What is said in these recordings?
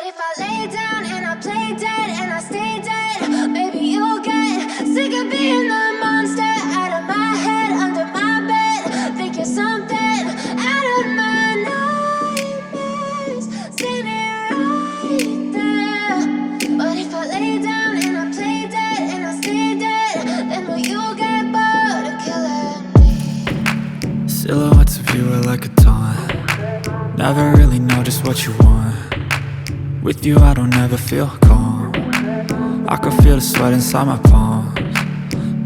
if I lay down and I play dead and I stay dead, maybe you'll get sick of being the monster out of my head, under my bed. Think you're something out of my nightmares, standing right there. But if I lay down and I play dead and I stay dead, then will you get bored of killing me? Silhouettes of you are like a taunt. Never really know just what you want. With you I don't ever feel calm. I can feel the sweat inside my palms.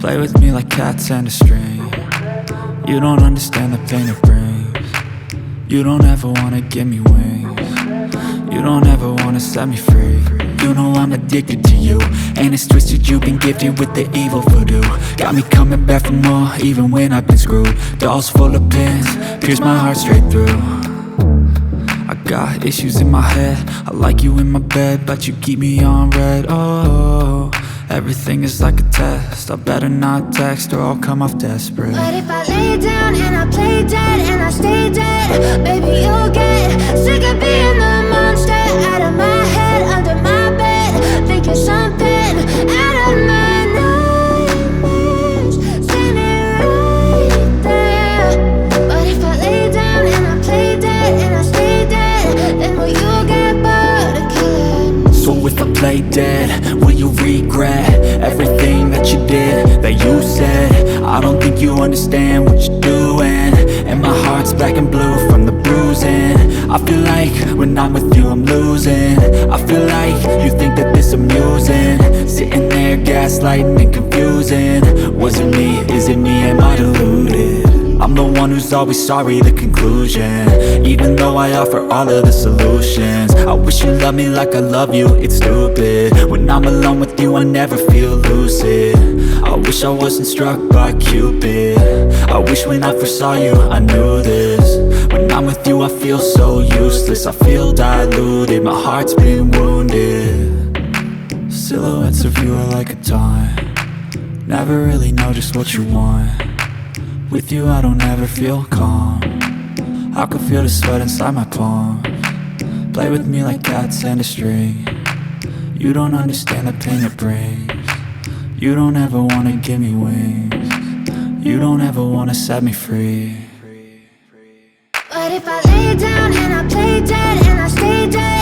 Play with me like cats and a string. You don't understand the pain it brings. You don't ever wanna give me wings. You don't ever wanna set me free. You know I'm addicted to you, and it's twisted, you've been gifted with the evil voodoo. Got me coming back for more, even when I've been screwed. Dolls full of pins, pierce my heart straight through. I got issues in my head, I like you in my bed, but you keep me on red. Oh, everything is like a test, I better not text or I'll come off desperate. But if I lay down and I play dead and I stay dead, baby you'll get sick of being the monster out of my head, under my bed. Think you're something out of my nightmares, standing right there. But if I lay down and I play dead and I stay dead, then will you get bored of killing me? So if I play dead, will you regret everything that you did, that you said? I don't think you understand what you're doing, and my heart's black and blue from the bruising. I feel like when I'm with you I'm losing. I feel like you think that this amusing, sitting there gaslighting and confusing. Was it me? Is it me? Am I deluded? I'm the one who's always sorry, the conclusion. Even though I offer all of the solutions, I wish you loved me like I love you, it's stupid. When I'm alone with you I never feel lucid. I wish I wasn't struck by Cupid. I wish when I first saw you I knew this. When I'm with you I feel so useless, I feel diluted, my heart's been wounded. Silhouettes of you are like a taunt. Never really know just what you want. With you I don't ever feel calm. I can feel the sweat inside my palms. Play with me like cats and a string. You don't understand the pain it brings. You don't ever wanna give me wings. You don't ever wanna set me free. But if I lay down and I play dead and I stay dead,